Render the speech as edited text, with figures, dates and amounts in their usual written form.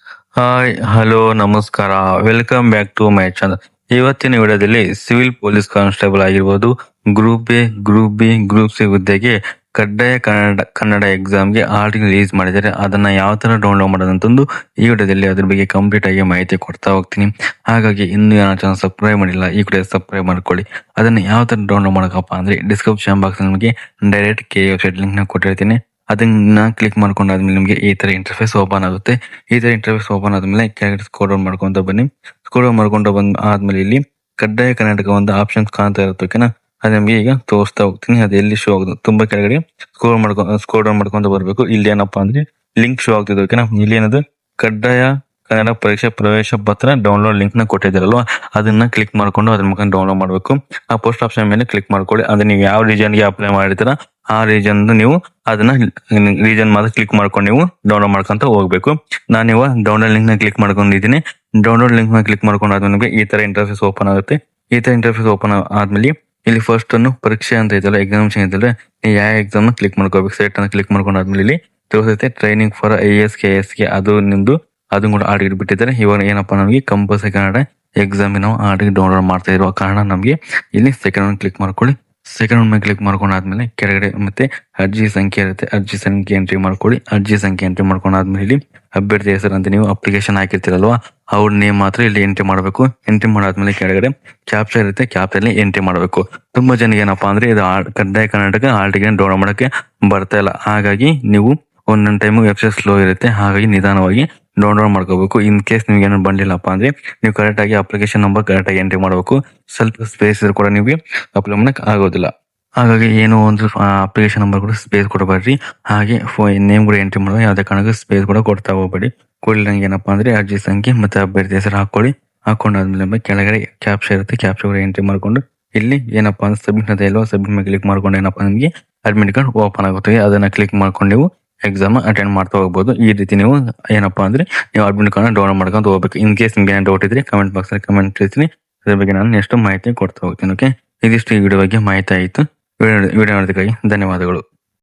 Hi, hello, ನಮಸ್ಕಾರ. Welcome back to my channel. ಇವತ್ತಿನ ವಿಡಿಯೋದಲ್ಲಿ ಸಿವಿಲ್ ಪೊಲೀಸ್ ಕಾನ್ಸ್ಟೇಬಲ್ ಆಗಿರ್ಬೋದು, group A, group B, group C ಹುದ್ದೆಗೆ ಕಡ್ಡಾಯ ಕನ್ನಡ ಎಕ್ಸಾಮ್ಗೆ ಆರ್ಟಿಕಲ್ ರಿಲೀಸ್ ಮಾಡಿದ್ದಾರೆ. ಅದನ್ನ ಯಾವ ತರ ಡೌನ್ಲೋಡ್ ಮಾಡೋದಂತಂದು ಈ ವಿಡಿಯೋದಲ್ಲಿ ಅದ್ರ ಬಗ್ಗೆ ಕಂಪ್ಲೀಟ್ ಆಗಿ ಮಾಹಿತಿ ಕೊಡ್ತಾ ಹೋಗ್ತೀನಿ. ಹಾಗಾಗಿ ಇನ್ನೂ ಯಾರು ಚಾನಲ್ ಸಬ್ಸ್ಕ್ರೈಬ್ ಮಾಡಿಲ್ಲ, ಈ ವಿಡಿಯೋ ಸಬ್ಸ್ಕ್ರೈಬ್ ಮಾಡ್ಕೊಳ್ಳಿ. ಅದನ್ನ ಯಾವ ತರ ಡೌನ್ಲೋಡ್ ಮಾಡಕಪ್ಪ ಅಂದ್ರೆ ಡಿಸ್ಕ್ರಿಪ್ಷನ್ ಬಾಕ್ಸ್ ನಿಮಗೆ ಡೈರೆಕ್ಟ್ ವೆಬ್ಸೈಟ್ ಲಿಂಕ್ ನ ಕೊಟ್ಟಿರ್ತೀನಿ. ಅದನ್ನ ಕ್ಲಿಕ್ ಮಾಡ್ಕೊಂಡಾದ್ಮೇಲೆ ನಿಮಗೆ ಈ ತರ ಇಂಟರ್ಫೇಸ್ ಓಪನ್ ಆಗುತ್ತೆ. ಈ ತರ ಇಂಟರ್ಫೇಸ್ ಓಪನ್ ಆದ್ಮೇಲೆ ಕೆಳಗಡೆ ಸ್ಕ್ರೋಲ್ ಡೌನ್ ಮಾಡ್ಕೊಂತ ಬನ್ನಿ. ಸ್ಕ್ರೋಲ್ ಡೌನ್ ಮಾಡ್ಕೊಂಡು ಆದ್ಮೇಲೆ ಇಲ್ಲಿ ಕಡ್ಡಾಯ ಕರ್ನಾಟಕ ಒಂದು ಆಪ್ಷನ್ಸ್ ಕಾಣ್ತಾ ಇರುತ್ತೆ, ಓಕೆನಾ? ಅದು ನಿಮಗೆ ಈಗ ತೋರಿಸ್ತಾ ಹೋಗ್ತೀನಿ. ಅದು ಎಲ್ಲಿ ಶೋ ಆಗುತ್ತೆ ತುಂಬಾ ಕೆಳಗಡೆ ಸ್ಕ್ರೋಲ್ ಡೌನ್ ಮಾಡ್ಕೊಂತ ಬರ್ಬೇಕು. ಇಲ್ಲಿ ಏನಪ್ಪಾ ಅಂದ್ರೆ ಲಿಂಕ್ ಶೋ ಆಗ್ತಿದೆ, ಓಕೆನಾ? ಇಲ್ಲಿ ಏನದು ಕಡ್ಡಾಯ ಕನ್ನಡ ಪರೀಕ್ಷೆ ಪ್ರವೇಶ ಪತ್ರ ಡೌನ್ಲೋಡ್ ಲಿಂಕ್ ನ ಕೊಟ್ಟಿದ್ದಾರಲ್ವಾ, ಅದನ್ನ ಕ್ಲಿಕ್ ಮಾಡ್ಕೊಂಡು ಅದ್ರ ಮುಖಾಂತರ ಡೌನ್ಲೋಡ್ ಮಾಡಬೇಕು. ಆ ಪೋಸ್ಟ್ ಆಪ್ಷನ್ ಮೇಲೆ ಕ್ಲಿಕ್ ಮಾಡ್ಕೊಳ್ಳಿ. ಅದನ್ನ ನೀವು ಯಾವ ರೀಜನ್ಗೆ ಅಪ್ಲೈ ಮಾಡಿರ್ತೀರ ಆ ರೀಜನ್ ನೀವು ಅದನ್ನ ರೀಜನ್ ಮಾತ್ರ ಕ್ಲಿಕ್ ಮಾಡ್ಕೊಂಡು ನೀವು ಡೌನ್ಲೋಡ್ ಮಾಡ್ಕೊಂತ ಹೋಗ್ಬೇಕು. ನಾನು ಇವಾಗ ಡೌನ್ಲೋಡ್ ಲಿಂಕ್ ನ ಕ್ಲಿಕ್ ಮಾಡ್ಕೊಂಡಿದ್ದೀನಿ. ಡೌನ್ಲೋಡ್ ಲಿಂಕ್ ನ ಕ್ಲಿಕ್ ಮಾಡ್ಕೊಂಡಾದ್ಮೇಲೆ ನಿಮಗೆ ಈ ತರ ಇಂಟರ್ಫೇಸ್ ಓಪನ್ ಆಗುತ್ತೆ. ಈ ತರ ಇಂಟರ್ಫೇಸ್ ಓಪನ್ ಆದ್ಮೇಲೆ ಇಲ್ಲಿ ಫಸ್ಟ್ ಅನ್ನು ಪರೀಕ್ಷೆ ಅಂತ ಇದೆಯಲ್ಲ, ಎಕ್ಸಾಮಿನೇಷನ್ ಇದೆಯಲ್ಲ, ಯಾವ ಎಕ್ಸಾಮ್ ಕ್ಲಿಕ್ ಮಾಡ್ಕೋಬೇಕು. ಸೆಲೆಕ್ಟ್ ಅನ್ನ ಕ್ಲಿಕ್ ಮಾಡ್ಕೊಂಡಾದ್ಮೇಲೆ ಇಲ್ಲಿ ತೋರಿಸುತ್ತೆ ಟ್ರೈನಿಂಗ್ ಫಾರ್ IAS KS ಗೆ, ಅದು ನಿಮ್ದು ಅದು ಕೂಡ ಆರ್ಟಿಕಲ್ ಬಿಟ್ಟಿದ್ದಾರೆ. ಇವಾಗ ಏನಪ್ಪಾ ನಮಗೆ ಕಂಪಲ್ಸರಿ ಕನ್ನಡ ಎಕ್ಸಾಮ್ ನಾವು ಆರ್ಟಿಕಲ್ ಡೌನ್ಲೋಡ್ ಮಾಡ್ತಾ ಇರುವ ಕಾರಣ ನಮಗೆ ಇಲ್ಲಿ ಸೆಕೆಂಡ್ ಒನ್ ಕ್ಲಿಕ್ ಮಾಡ್ಕೊಳ್ಳಿ. ಸೆಕೆಂಡ್ ಒನ್ ಮೇಲೆ ಕ್ಲಿಕ್ ಮಾಡ್ಕೊಂಡಾದ್ಮೇಲೆ ಕೆಳಗಡೆ ಮತ್ತೆ ಅರ್ಜಿ ಸಂಖ್ಯೆ ಇರುತ್ತೆ, ಅರ್ಜಿ ಸಂಖ್ಯೆ ಎಂಟ್ರಿ ಮಾಡ್ಕೊಳ್ಳಿ. ಅರ್ಜಿ ಸಂಖ್ಯೆ ಎಂಟ್ರಿ ಮಾಡ್ಕೊಂಡಾದ್ಮೇಲೆ ಇಲ್ಲಿ ಅಭ್ಯರ್ಥಿ ಹೆಸರು ಅಂತ ನೀವು ಅಪ್ಲಿಕೇಶನ್ ಹಾಕಿರ್ತೀರಲ್ವಾ, ಅವ್ರ ನೇಮ್ ಮಾತ್ರ ಇಲ್ಲಿ ಎಂಟ್ರಿ ಮಾಡಬೇಕು. ಎಂಟ್ರಿ ಮಾಡಾದ್ಮೇಲೆ ಕೆಳಗಡೆ ಕ್ಯಾಪ್ಚರ್ ಇರುತ್ತೆ, ಕ್ಯಾಪ್ಚರ್ ಎಂಟ್ರಿ ಮಾಡಬೇಕು. ತುಂಬಾ ಜನ ಏನಪ್ಪಾ ಅಂದ್ರೆ ಇದು ಕಡ್ಡಾಯ ಕರ್ನಾಟಕ ಆರ್ಟಿಕಲ್ ಡೌನ್ಲೋಡ್ ಮಾಡಕ್ಕೆ ಬರ್ತಾ ಇಲ್ಲ. ಹಾಗಾಗಿ ನೀವು ಒಂದೊಂದು ಟೈಮು ವೆಬ್ಸೈಟ್ ಸ್ಲೋ ಇರುತ್ತೆ, ಹಾಗಾಗಿ ನಿಧಾನವಾಗಿ ಡೌನ್ಲೋಡ್ ಮಾಡ್ಕೋಬೇಕು. ಇನ್ ಕೇಸ್ ನಿಮ್ಗೆ ಏನೋ ಬಂದಿಲ್ಲಪ್ಪ ಅಂದ್ರೆ ನೀವು ಕರೆಕ್ಟ್ ಆಗಿ ಅಪ್ಲಿಕೇಶನ್ ನಂಬರ್ ಕರೆಕ್ಟ್ ಆಗಿ ಎಂಟ್ರಿ ಮಾಡಬೇಕು. ಸ್ವಲ್ಪ ಸ್ಪೇಸ್ ಇದ್ರು ಕೂಡ ನೀವು ಅಪ್ಲೈ ಮಾಡಕ್ ಆಗೋದಿಲ್ಲ. ಹಾಗಾಗಿ ಏನೋ ಒಂದು ಅಪ್ಲಿಕೇಶನ್ ನಂಬರ್ ಕೂಡ ಸ್ಪೇಸ್ ಕೊಡಬೇಡ್ರಿ. ಹಾಗೆ ನೇಮ್ ಕೂಡ ಎಂಟ್ರಿ ಮಾಡುವ ಯಾವುದೇ ಕಾರಣಕ್ಕೂ ಸ್ಪೇಸ್ ಕೂಡ ಕೊಡ್ತಾ ಹೋಗ್ಬೇಡಿ. ಕೂಡಲೇ ಏನಪ್ಪಾ ಅಂದ್ರೆ ಅರ್ಜಿ ಸಂಖ್ಯೆ ಮತ್ತೆ ಅಭ್ಯರ್ಥಿ ಹೆಸರು ಹಾಕೊಳ್ಳಿ. ಹಾಕೊಂಡಾದ್ಮೇಲೆ ಕೆಳಗಡೆ ಕ್ಯಾಪ್ಚರ್ ಇರುತ್ತೆ, ಕ್ಯಾಪ್ಚರ್ ಕೂಡ ಎಂಟ್ರಿ ಮಾಡ್ಕೊಂಡು ಇಲ್ಲಿ ಏನಪ್ಪಾ ಅಂದ್ರೆ ಸಬ್ಮಿಟ್ ಅಂತ ಇಲ್ವಾ, ಸಬ್ಮಿಟ್ ಮೇಲೆ ಕ್ಲಿಕ್ ಮಾಡ್ಕೊಂಡು ಏನಪ್ಪಾ ನಿಮಗೆ ಅಡ್ಮಿಟ್ ಕಾರ್ಡ್ ಓಪನ್ ಆಗುತ್ತೆ. ಅದನ್ನ ಕ್ಲಿಕ್ ಮಾಡ್ಕೊಂಡು ನೀವು ಎಕ್ಸಾಮ್ ಅಟೆಂಡ್ ಮಾಡ್ತಾ ಹೋಗ್ಬೋದು. ಈ ರೀತಿ ನೀವು ಏನಪ್ಪಾ ಅಂದ್ರೆ ನೀವು ಅಡ್ಮಿಟ್ ಕಾರ್ಡ್ ಡೌನ್ಲೋಡ್ ಮಾಡ್ಕೊಂಡು ಹೋಗ್ಬೇಕು. ಇನ್ ಕೇಸ್ ನಿಮ್ಗೆ ಏನಾದ್ರು ಡೌಟ್ ಇದ್ರೆ ಕಮೆಂಟ್ ಬಾಕ್ಸ್ ಅಲ್ಲಿ ಕಮೆಂಟ್ ತಿಳಿಸ್ತೀನಿ, ಅದ್ರ ಬಗ್ಗೆ ನಾನು ನೆಕ್ಸ್ಟ್ ಮಾಹಿತಿ ಕೊಡ್ತಾ ಹೋಗ್ತೀನಿ. ಓಕೆ, ಇದಿಷ್ಟು ಈ ವಿಡಿಯೋ ಬಗ್ಗೆ ಮಾಹಿತಿ ಆಯಿತು. ವಿಡಿಯೋ ನೋಡೋದಕ್ಕಾಗಿ ಧನ್ಯವಾದಗಳು.